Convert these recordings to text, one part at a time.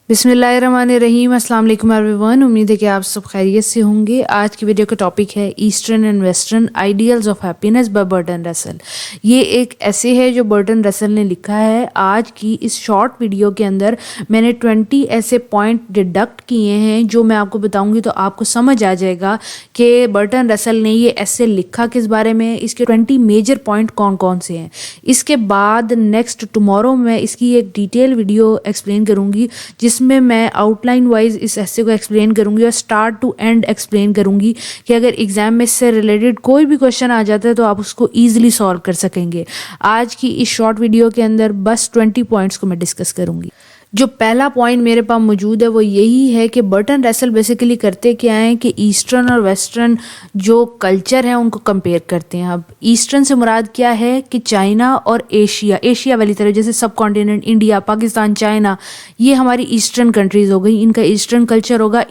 बिस्मिल्लाहिर्रहमानिर्रहीम। अस्सलाम वालेकुम एवरीवन। उम्मीद है कि आप सब खैरियत से होंगे। आज की वीडियो का टॉपिक है eastern and western ideals of happiness bye Burton Russell. ये एक ऐसे है जो बर्टन रसल ने लिखा है। आज की इस शॉर्ट वीडियो के अंदर मैंने 20 ऐसे पॉइंट डिडक्ट किए हैं जो मैं आपको बताऊंगी तो आपको समझ आ जाएगा कि बर्टन रसल ने ये ऐसे लिखा किस बारे में, इसके 20 मेजर पॉइंट कौन कौन से हैं। इसके बाद नेक्स्ट टुमारो मैं इसकी एक डिटेल वीडियो एक्सप्लेन करूंगी जिसमें मैं आउटलाइन वाइज इस ऐसे को एक्सप्लेन करूंगी और स्टार्ट टू एंड एक्सप्लेन करूंगी कि अगर एग्जाम में इससे रिलेटेड कोई भी क्वेश्चन आ जाता है तो आप उसको ईजिली सॉल्व कर सकेंगे। आज की इस शॉर्ट वीडियो के अंदर बस 20 पॉइंट्स को मैं डिस्कस करूंगी। जो पहला पॉइंट मेरे पास मौजूद है वो यही है कि बर्टन रसल बेसिकली करते क्या हैं कि ईस्टर्न और वेस्टर्न जो कल्चर है उनको कंपेयर करते हैं। अब ईस्टर्न से मुराद क्या है कि चाइना और एशिया वाली तरफ, जैसे सब कॉन्टिनेंट इंडिया, पाकिस्तान, चाइना, ये हमारी ईस्टर्न कंट्रीज़ हो गई। इनका ईस्टर्न कल्चर होगा,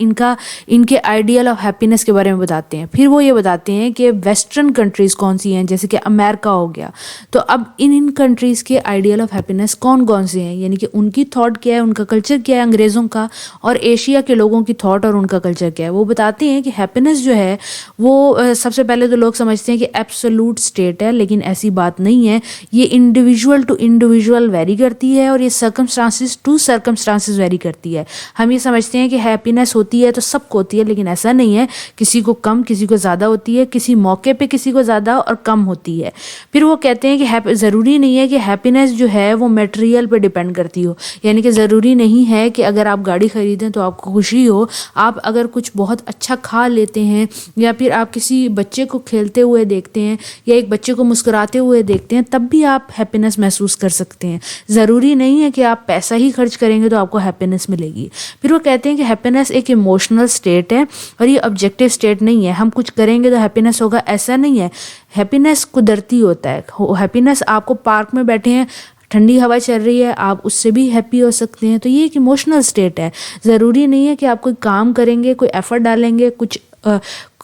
इनके आइडियल ऑफ हैप्पीनेस के बारे में बताते हैं। फिर वो ये बताते हैं कि वेस्टर्न कंट्रीज़ कौन सी हैं, जैसे कि अमेरिका हो गया। तो अब इन कंट्रीज़ के आइडियल ऑफ हैप्पीनेस कौन कौन से हैं, यानी कि उनकी थॉट क्या है, उनका कल्चर क्या है अंग्रेज़ों का, और एशिया के लोगों की थॉट और उनका कल्चर क्या है। वो बताते हैं कि हैप्पीनेस जो है वो सबसे पहले तो लोग समझते हैं कि एब्सोल्यूट स्टेट है, लेकिन ऐसी बात नहीं है। ये इंडिविजुअल टू इंडिविजुअल वेरी करती है और ये सर्कमस्टांसिस टू सर्कमस्टांसिस वेरी करती है। हम ये समझते हैं कि हैप्पीनेस होती है तो सबको होती है, लेकिन ऐसा नहीं है। किसी को कम, किसी को ज़्यादा होती है, किसी मौके पे किसी को ज़्यादा और कम होती है। फिर वो कहते हैं कि ज़रूरी नहीं है कि हैप्पीनेस जो है वो मटेरियल पे डिपेंड करती हो, यानी कि ज़रूरी नहीं है कि अगर आप गाड़ी ख़रीदें तो आपको खुशी हो। आप अगर कुछ बहुत अच्छा खा लेते हैं या फिर आप किसी बच्चे को खेलते हुए देखते हैं या एक बच्चे को मुस्कुराते हुए देखते हैं तब भी आप हैप्पीनेस महसूस कर सकते हैं। ज़रूरी नहीं है कि आप पैसा ही खर्च करेंगे तो आपको हैप्पीनेस मिलेगी। फिर वो कहते हैं कि हैप्पीनेस एक इमोशनल स्टेट है और ये ऑब्जेक्टिव स्टेट नहीं है। हम कुछ करेंगे तो हैप्पीनेस होगा, ऐसा नहीं है। हैप्पीनेस कुदरती होता है। हैप्पीनेस आपको पार्क में बैठे हैं, ठंडी हवा चल रही है, आप उससे भी हैप्पी हो सकते हैं। तो ये एक इमोशनल स्टेट है। ज़रूरी नहीं है कि आप कोई काम करेंगे, कोई एफर्ट डालेंगे,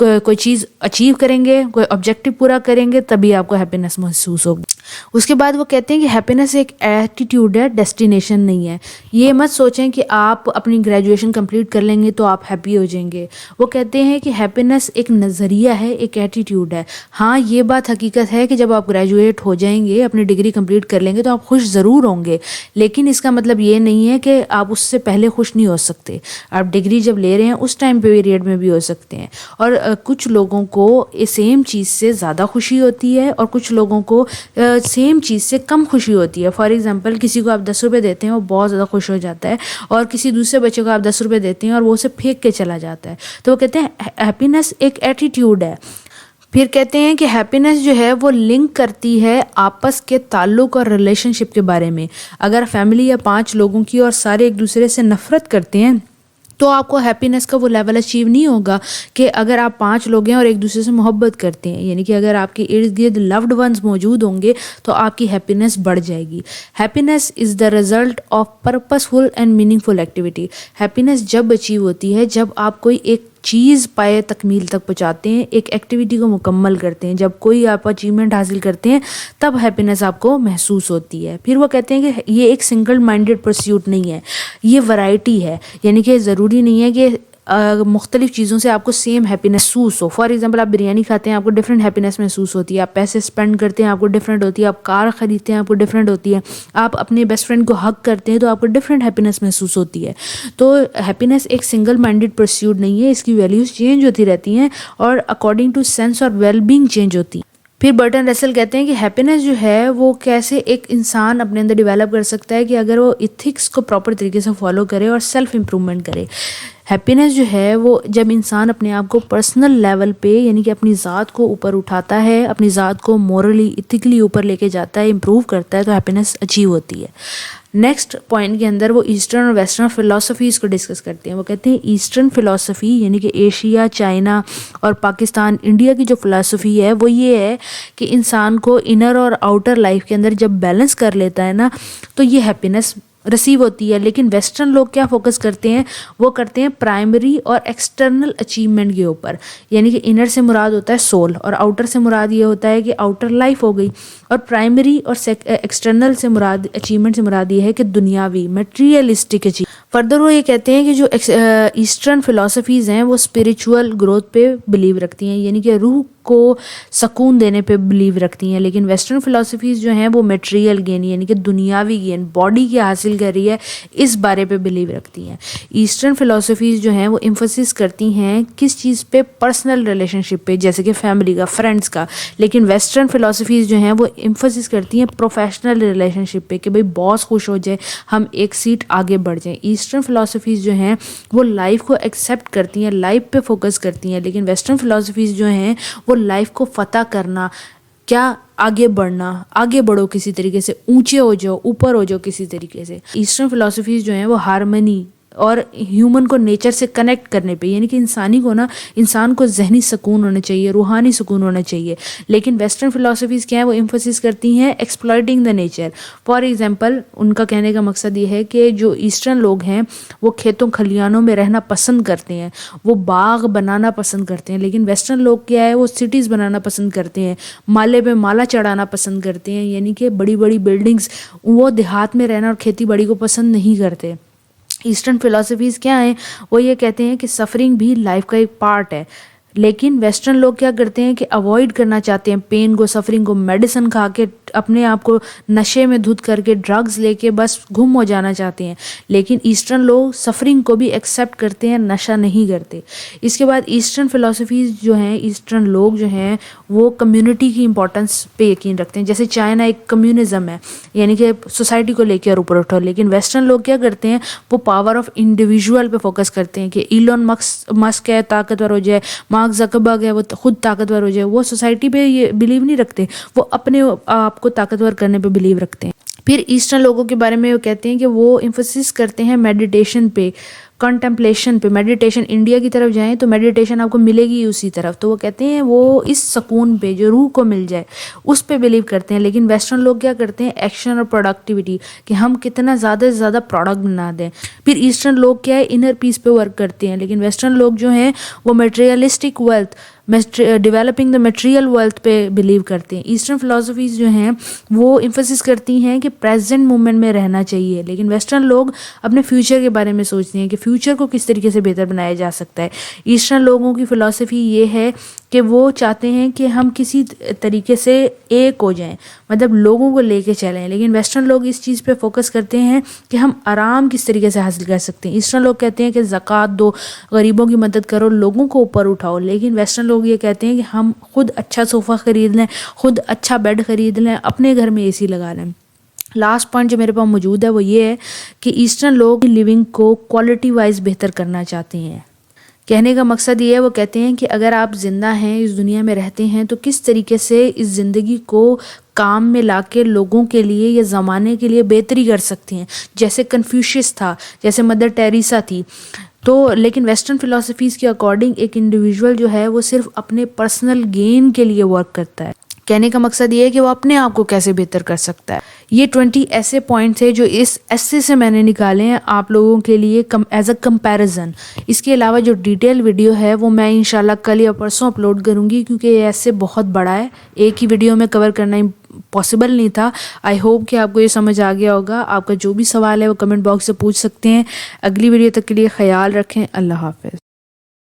कोई चीज़ अचीव करेंगे, कोई ऑब्जेक्टिव पूरा करेंगे तभी आपको हैप्पीनेस महसूस होगी। उसके बाद वो कहते हैं कि हैप्पीनेस एक एटीट्यूड है, डेस्टिनेशन नहीं है। ये मत सोचें कि आप अपनी ग्रेजुएशन कंप्लीट कर लेंगे तो आप हैप्पी हो जाएंगे। वो कहते हैं कि हैप्पीनेस एक नज़रिया है, एक एटीट्यूड है। हाँ, ये बात हकीकत है कि जब आप ग्रेजुएट हो जाएंगे, अपनी डिग्री कंप्लीट कर लेंगे तो आप खुश ज़रूर होंगे, लेकिन इसका मतलब ये नहीं है कि आप उससे पहले खुश नहीं हो सकते। आप डिग्री जब ले रहे हैं उस टाइम पीरियड में भी हो सकते हैं। और कुछ लोगों को सेम चीज़ से ज़्यादा खुशी होती है और कुछ लोगों को सेम चीज़ से कम खुशी होती है। फॉर एग्जांपल, किसी को आप 10 रुपये देते हैं वो बहुत ज़्यादा खुश हो जाता है, और किसी दूसरे बच्चे को आप 10 रुपये देते हैं और वो उसे फेंक के चला जाता है। तो वो कहते हैं हैप्पीनेस एक एटीट्यूड है। फिर कहते हैं कि हैप्पीनेस जो है वो लिंक करती है आपस के ताल्लुक और रिलेशनशिप के बारे में। अगर फैमिली या 5 लोगों की और सारे एक दूसरे से नफ़रत करते हैं तो आपको हैप्पीनेस का वो लेवल अचीव नहीं होगा कि अगर आप 5 लोग हैं और एक दूसरे से मोहब्बत करते हैं, यानी कि अगर आपके इर्द गिर्द लव्ड वंस मौजूद होंगे तो आपकी हैप्पीनेस बढ़ जाएगी। Happiness is the result of purposeful and meaningful activity. Happiness जब अचीव होती है जब आप कोई एक चीज़ पाए तकमील तक पहुँचाते हैं, एक एक्टिविटी को मुकम्मल करते हैं। जब कोई आप अचीवमेंट हासिल करते हैं तब हैप्पीनेस आपको महसूस होती है। फिर वो कहते हैं कि ये एक सिंगल माइंडेड परस्यूट नहीं है, ये वैरायटी है, यानी कि ज़रूरी नहीं है कि मुख्तलिफ़ चीज़ों से आपको सेम हैप्पीनेस महसूस हो। फॉर एग्जांपल, आप बिरयानी खाते हैं, आपको डिफरेंट हैप्पीनेस महसूस होती है। आप पैसे स्पेंड करते हैं, आपको डिफरेंट होती है। आप कार ख़रीदते हैं, आपको डिफरेंट होती है। आप अपने बेस्ट फ्रेंड को हग करते हैं तो आपको डिफरेंट हैप्पीनेस महसूस होती है। तो हैप्पीनेस एक सिंगल माइंडेड परस्यूट नहीं है, इसकी वैल्यूज़ चेंज होती रहती हैं और अकॉर्डिंग टू सेंस और वेलबींग चेंज होती है। फिर बर्टन रसल कहते हैं कि हैप्पीनेस जो है वो कैसे एक इंसान अपने अंदर डेवलप कर सकता है कि अगर वो इथिक्स को प्रॉपर तरीके से फॉलो करे और सेल्फ इम्प्रूवमेंट करे। हैप्पीनेस जो है वो जब इंसान अपने आप को पर्सनल लेवल पे, यानी कि अपनी ज़ात को ऊपर उठाता है, अपनी ज़ात को मोरली इथिकली ऊपर लेके जाता है, इम्प्रूव करता है, तो हैप्पीनेस अचीव होती है। नेक्स्ट पॉइंट के अंदर वो ईस्टर्न और वेस्टर्न फ़िलासफ़ीज़ को डिस्कस करते हैं। वो कहते हैं ईस्टर्न फ़िलासफ़ी यानी कि एशिया, चाइना और पाकिस्तान, इंडिया की जो फ़िलासफ़ी है वो ये है कि इंसान को इनर और आउटर लाइफ के अंदर जब बैलेंस कर लेता है ना तो ये हैप्पीनेस ریسیو ہوتی ہے. لیکن ویسٹرن لوگ کیا فوکس کرتے ہیں, وہ کرتے ہیں پرائمری اور ایکسٹرنل اچیومنٹ کے اوپر. یعنی کہ انر سے مراد ہوتا ہے سول, اور آؤٹر سے مراد یہ ہوتا ہے کہ آؤٹر لائف ہو گئی, اور پرائمری اور ایکسٹرنل سے مراد, اچیومنٹ سے مراد یہ ہے کہ دنیاوی میٹیریلسٹک اچیومنٹ. فردر وہ یہ کہتے ہیں کہ جو ایسٹرن فلاسفیز ہیں وہ اسپریچول گروتھ پہ بلیو رکھتی ہیں, یعنی کہ روح کو سکون دینے پہ بلیو رکھتی ہیں. لیکن ویسٹرن فلاسفیز جو ہیں وہ میٹیریل گین یعنی کہ دنیاوی گین, باڈی کیا حاصل کر رہی ہے اس بارے پہ بلیو رکھتی ہیں. ایسٹرن فلاسفیز جو ہیں وہ ایمفسس کرتی ہیں کس چیز پہ, پرسنل ریلیشن شپ پہ, جیسے کہ فیملی کا, فرینڈس کا. لیکن ویسٹرن فلاسفیز جو ہیں وہ ایمفسس کرتی ہیں پروفیشنل ریلیشن شپ پہ, کہ بھئی باس خوش ہو جائے, ہم ایک سیٹ آگے بڑھ جائیں. ایسٹرن فلاسفیز جو ہیں وہ لائف کو ایکسیپٹ کرتی ہیں, لائف پہ فوکس کرتی ہیں. لیکن ویسٹرن فلاسفیز جو ہیں وہ لائف کو فتح کرنا, کیا آگے بڑھنا, آگے بڑھو کسی طریقے سے, اونچے ہو جاؤ, اوپر ہو جاؤ کسی طریقے سے. ایسٹرن فلاسفیز جو ہیں وہ ہارمنی اور ہیومن کو نیچر سے کنیکٹ کرنے پہ, یعنی کہ انسان کو ذہنی سکون ہونا چاہیے, روحانی سکون ہونا چاہیے. لیکن ویسٹرن فلاسفیز کیا ہے, وہ ایمفسس کرتی ہیں exploiting the nature. For example in کا کہنے کا مقصد یہ ہے کہ جو ایسٹرن لوگ ہیں وہ کھیتوں کھلیانوں میں رہنا پسند کرتے ہیں, وہ باغ بنانا پسند کرتے ہیں. لیکن ویسٹرن لوگ کیا ہے, وہ سٹیز بنانا پسند کرتے ہیں, مالے پہ مالا چڑھانا پسند کرتے ہیں, یعنی کہ بڑی بڑی بلڈنگز. وہ دیہات میں رہنا اور کھیتی باڑی کو پسند نہیں کرتے. ایسٹرن فلاسفیز کیا ہیں, وہ یہ کہتے ہیں کہ سفرنگ بھی لائف کا ایک پارٹ ہے. لیکن ویسٹرن لوگ کیا کرتے ہیں کہ اوائڈ کرنا چاہتے ہیں پین کو, سفرنگ کو, میڈیسن کھا کے اپنے آپ کو نشے میں دھت کر کے, ڈرگز لے کے بس گم ہو جانا چاہتے ہیں. لیکن ایسٹرن لوگ سفرنگ کو بھی ایکسیپٹ کرتے ہیں, نشہ نہیں کرتے. اس کے بعد ایسٹرن فلاسفیز جو ہیں, ایسٹرن لوگ جو ہیں وہ کمیونٹی کی امپورٹنس پہ یقین رکھتے ہیں. جیسے چائنا ایک کمیونزم ہے, یعنی کہ سوسائٹی کو لے کے اور اوپر اٹھو. لیکن ویسٹرن لوگ کیا کرتے ہیں, وہ پاور آف انڈیویجول پہ فوکس کرتے ہیں کہ ایلون مسک ہے طاقتور ہو جائے, مارک زکربرگ ہے وہ خود طاقتور ہو جائے. وہ سوسائٹی پہ یہ بلیو نہیں رکھتے, وہ اپنے آپ کو طاقتور کرنے پہ بلیو رکھتے ہیں. پھر ایسٹرن لوگوں کے بارے میں وہ کہتے ہیں کہ وہ ایمفسس کرتے ہیں میڈیٹیشن پہ, کنٹمپلیشن پہ. میڈیٹیشن انڈیا کی طرف جائیں تو میڈیٹیشن آپ کو ملے گی اسی طرف. تو وہ کہتے ہیں وہ اس سکون پہ جو روح کو مل جائے اس پہ بلیو کرتے ہیں. لیکن ویسٹرن لوگ کیا کرتے ہیں, ایکشن اور پروڈکٹیوٹی, کہ ہم کتنا زیادہ سے زیادہ پروڈکٹ بنا دیں. پھر ایسٹرن لوگ کیا ہے, انر پیس پہ ورک کرتے ہیں. لیکن ویسٹرن لوگ جو ہیں وہ materialistic wealth, developing the material wealth پہ بلیو کرتے ہیں. ایسٹرن فلاسفیز جو ہیں وہ ایمفسس کرتی ہیں کہ پریزنٹ مومنٹ میں رہنا چاہیے. لیکن ویسٹرن لوگ اپنے فیوچر کے بارے میں سوچتے ہیں کہ فیوچر کو کس طریقے سے بہتر بنایا جا سکتا ہے. ایسٹرن لوگوں کی فلاسفی یہ ہے کہ وہ چاہتے ہیں کہ ہم کسی طریقے سے ایک ہو جائیں, مطلب لوگوں کو لے کے چلیں. لیکن ویسٹرن لوگ اس چیز پہ فوکس کرتے ہیں کہ ہم آرام کس طریقے سے حاصل کر سکتے ہیں. ایسٹرن لوگ کہتے ہیں کہ زکوٰۃ دو, غریبوں کی مدد کرو, لوگوں کو اوپر اٹھاؤ. لیکن ویسٹرن لوگ یہ کہتے ہیں کہ ہم خود اچھا صوفہ خرید لیں, خود اچھا بیڈ خرید لیں, اپنے گھر میں اے سی لگا لیں. لاسٹ پوائنٹ جو میرے پاس موجود ہے وہ یہ ہے کہ ایسٹرن لوگ لیونگ کو کوالٹی وائز بہتر کرنا چاہتے ہیں. کہنے کا مقصد یہ ہے, وہ کہتے ہیں کہ اگر آپ زندہ ہیں, اس دنیا میں رہتے ہیں, تو کس طریقے سے اس زندگی کو کام میں لا کے لوگوں کے لیے یا زمانے کے لیے بہتری کر سکتے ہیں. جیسے کنفیوشس تھا, جیسے مدر ٹیریسا تھی. تو لیکن ویسٹرن فلاسفیز کے اکارڈنگ ایک انڈیویجول جو ہے وہ صرف اپنے پرسنل گین کے لیے ورک کرتا ہے. کہنے کا مقصد یہ ہے کہ وہ اپنے آپ کو کیسے بہتر کر سکتا ہے. یہ 20 ایسے پوائنٹس ہیں جو اس ایسے سے میں نے نکالے ہیں آپ لوگوں کے لیے ایز اے کمپیریزن. اس کے علاوہ جو ڈیٹیل ویڈیو ہے وہ میں انشاءاللہ کل یا پرسوں اپلوڈ کروں گی, کیونکہ یہ ایسے بہت بڑا ہے, ایک ہی ویڈیو میں کور کرنا پاسبل نہیں تھا. آئی ہوپ کہ آپ کو یہ سمجھ آ گیا ہوگا. آپ کا جو بھی سوال ہے وہ کمنٹ باکس سے پوچھ سکتے ہیں. اگلی ویڈیو تک کے لیے خیال رکھیں. اللہ حافظ.